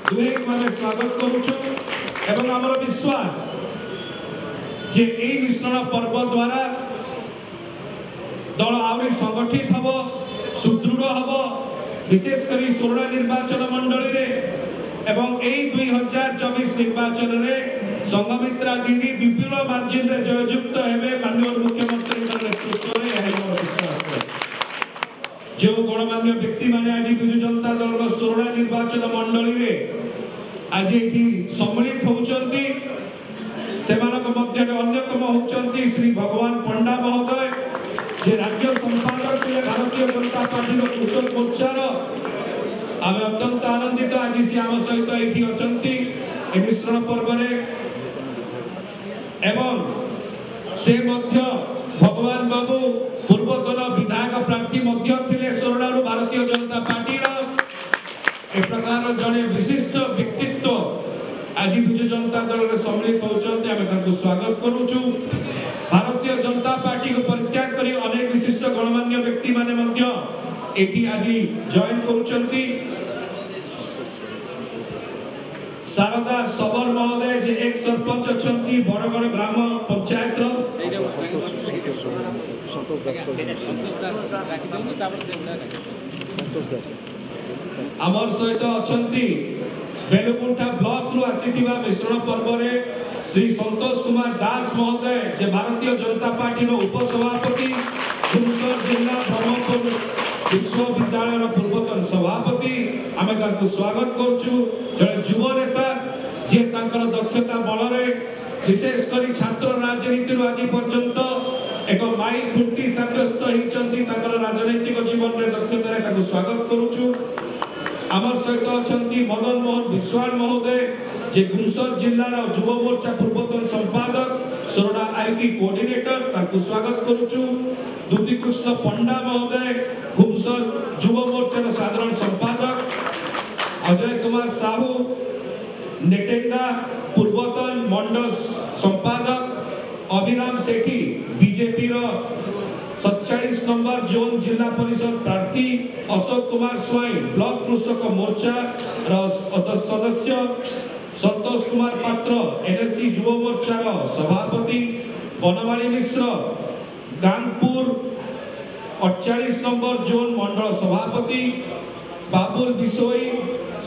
दुहे माने स्वागत करूछु एवं हमर विश्वास जे एई मिश्रण पर्व द्वारा दल आउरी संगठित हबो सुदृढ़ हबो विशेष करी सोरडा निर्वाचन मंडली रे एवं एई 2024 निर्वाचन रे संघमित्रा दीदी विपुल मार्जिन रे जययुक्त हेबे माननीय मुख्यमंत्री नेतृत्व रे हेबो विश्वास जो गणमान्य व्यक्ति माने आज बिजु जनता दल सोरडा निर्वाचन मंडली रे आज एठी सम्मिलित होउचंती सेमानक मध्य अन्यतम होउचंती श्री भगवान पंडा महोदय जे राज्य संपादक थे भारतीय जनता पार्टी कृषक मोर्चार आम अत्यंत आनंदित आज सी आम सहित एठी अछंती ए मिश्रण पर्व रे एवं से मध्य भगवान बाबू पूर्वतन विधायक प्रार्थी मध्य थिले सोरडारू भारतीय जनता पार्टी रो ए प्रकार जने विशिष्ट व्यक्तित्व आज बिजु जनता दल रे सम्मिलित होउचंती आमे तांको स्वागत करूछु। भारतीय जनता पार्टी को परित्याग करी अनेक विशिष्ट गणमान्य व्यक्ति माने मध्य एठी आज जॉइन करूचंती। शारदा सबर महोदय जे एक सरपंच अछंती बड़गड़ ग्राम पंचायत रो आमर सहित अछंती बेलुकुंठा ब्लॉक रु आसीथिबा मिश्रण पर्व रे श्री संतोष कुमार दास महोदय जे भारतीय जनता पार्टी रो उपसभापति कुमसर जिला ब्रह्मपुर विश्वविद्यालय रो पूर्वतन सभापति आमे तांको स्वागत करछु। जने युवा नेता जे तांकर दक्षता बल रे विशेष करी छात्र राजनीति रो आज पर्यंत एक माई खुंटी साब्यस्त हिचंती तांकर राजनीतिक जीवन रे दक्षता रे तांको स्वागत करूछु। आमर सहित अछंती मदन मोहन विश्वाल महोदय जे गुमसर जिल्ला रो युवा मोर्चा पूर्वतन संपादक सोरडा आईटी कोऑर्डिनेटर तांको स्वागत करूछु। दुती कृष्ण पंडा महोदय गुमसर युवा मोर्चा रो साधारण संपादक अजय कुमार साहू नेटेंगा पूर्वतन मंडल संपादक अभिराम सेठी बीजेपी रो 47 नंबर जोन जिला परिषद प्रार्थी अशोक कुमार स्वाई ब्लॉक कृषक मोर्चा सदस्य संतोष कुमार पात्र एनएससी युवा मोर्चा सभापति बनमाली मिश्र गांगपुर 48 नंबर जोन मंडल सभापति बाबुल बिसोई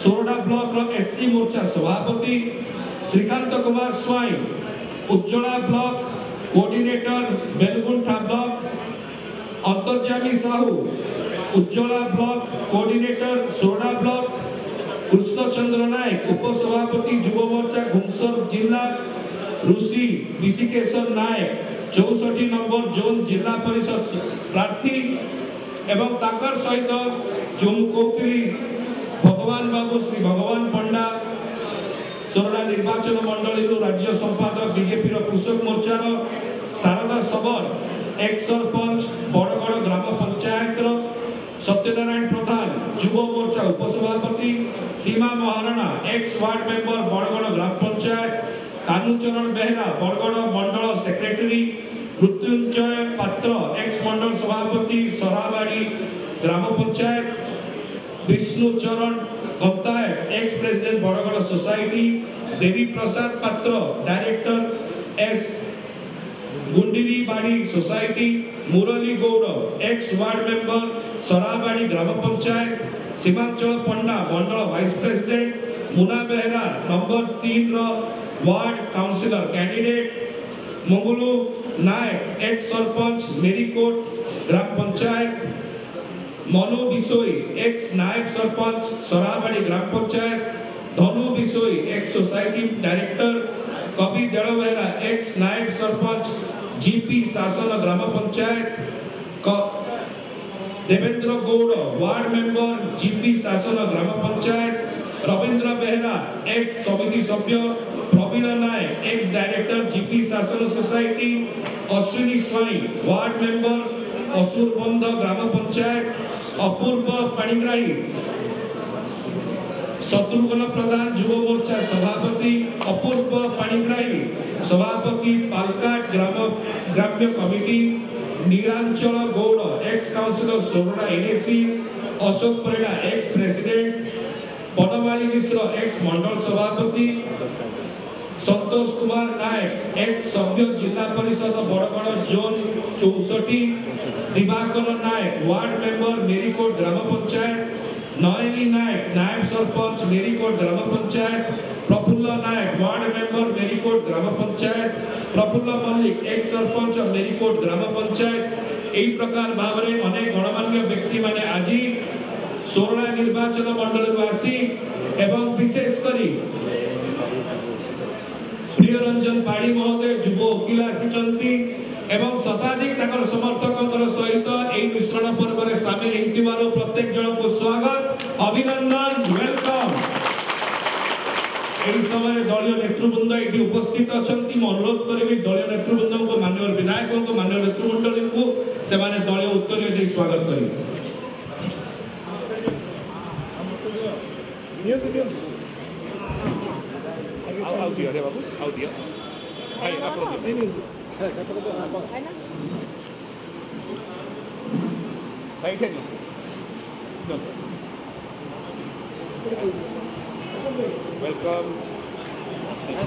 सोरडा ब्लॉक रो एससी मोर्चा सभापति Srikant Kumar Swain Ujjwala block coordinator Belaguntha block Antaryami Sahu Ujjwala block coordinator Sorada block Krushnachandra Nayak उपसभापति युवा मोर्चा घुमसर जिला ऋषि विशिकेशन नायक 64 नंबर जोन जिला परिषद प्रार्थी एवं ताकर सहित जो कौतली भगवान बाबू श्री भगवान पंडा सोरडा निर्वाचन मंडली राज्य संपादक बीजेपी कृषक मोर्चार शारदा सबर एक सरपंच बड़गड़ ग्राम पंचायत सत्यनारायण प्रधान युवा मोर्चा उपसभापति Sima Maharana ex ward member Badagada ग्राम पंचायत कानूचरण बेहरा बड़गड़ मंडल सेक्रेटरी मृत्युंजय पात्र एक्स मंडल सभापति सराबाड़ी ग्राम panchayat Bishnucharan Gantayat ex president Badagada society Debi Prasad Patra director S Gundiri Badi society Murali Gaud ex ward member Sarabadi ग्राम पंचायत सीमांचल पंडा मंडल vice president Muna Behera number 3 रो ward councillor candidate Manglu Nayak ex sarpanch Merikot ग्राम पंचायत मनु बिसोई एक्स नायक सरपंच सराबाड़ी ग्राम panchayat Dhanu Bisoi ex society director Kabi Dedbehera ex Nayak sarpanch GP Shasan ग्राम panchayat Debendra Gaud ward member GP Shasan ग्राम पंचायत रविंद्र बेहरा एक्स समिति सभ्य Prabin Nayak ex director GP Shasan society Ashwini Swain ward member Asurbandh ग्राम पंचायत अपूर्व पाणिग्राही शत्रुघ्न प्रधान युवा मोर्चा सभापति अपूर्व पाणिग्राही सभापति पालकाट ग्राम्य committee Nilanchal Gaud ex councillor Sorada NAC Ashok Parida ex president Banmali मिश्र एक्स मंडल सभापति, संतोष कुमार नायक एक्स सभ्य जिला परिषद बड़गड़ जोन 64, दिवाकर नायक वार्ड मेंबर मेरीकोट ग्राम पंचायत, नयनी नायक नायब सरपंच मेरीकोट ग्राम पंचायत, प्रफुल्ल नायक वार्ड मेंबर मेरीकोट ग्राम पंचायत, प्रफुल्ल मल्लिक एक्स सरपंच मेरीकोट ग्राम पंचायत। एई प्रकार भाव में अनेक गणमान्य व्यक्ति माने आज सोरड़ा निर्वाचन मंडल आसी एवं विशेष करी प्रियरंजन पाड़ी महोदय युव वकील आसी एवं शताधिक ताकर समर्थकों सहित एई मिश्रण पर्व में सामिल होइतिबारो प्रत्येक जन को स्वागत अभिनंदन वेलकम। एई समय दलीय नेतृवृंद एटी उपस्थित अछंती। मैं अनुरोध करेबी दलीय नेतृवृंद को माननीय विधायकों को माननीय नेतृमंडली को सेमाने दलीय उत्तर दे स्वागत करेबी। आओ दिया रे बाबू आओ दिया भाई आप लोग नहीं भाई थे वेलकम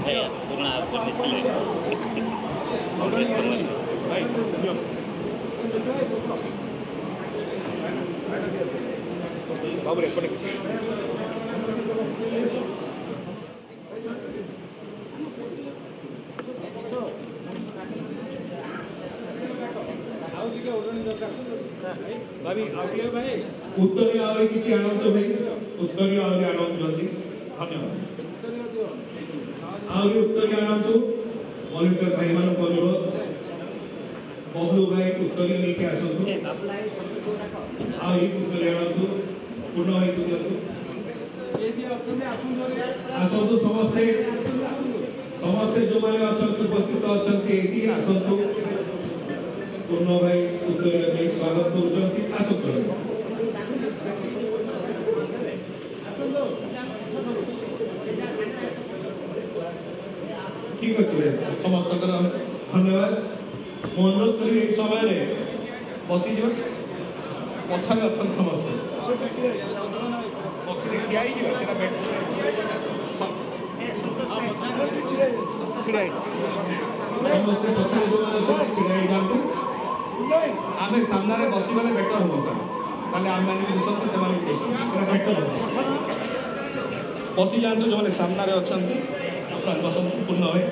भैया पूर्ण आपको मिसले भाई बाबू रे पड़े किसी भाभी आउटिया भाई उत्तरी आवे किसी आनंद भाई उत्तरी आवे आनंद जल्दी धन्यवाद आवे उत्तरी आनंद वॉलंटियर भाई मान को अनुरोध बबलू भाई उत्तरी लेके आसंतु आवे उत्तरी आनंद पूर्ण होई तुलंतु आसंतु समस्ते जो माने अछंतु उपस्थित अछंती एठी आसंतु पूर्ण भाई उत्तरी भाई स्वागत करूछंती आसंतु ठीक अछि समस्त धन्यवाद। मैं अनुरोध करी ए समय रे बसी जो पछरे अछन समस्त पछरे ठिया ही जो सेटा बैठ छिड़ाई समस्त पछरे जो माने छै छिड़ाई जानतु आमे सामने रे बसी गले बेटर होता ताले आम माने विसत से माने सेटा बेटर होता बसी जानतु जो माने सामने रे अछंती अपन बसन पूर्ण होय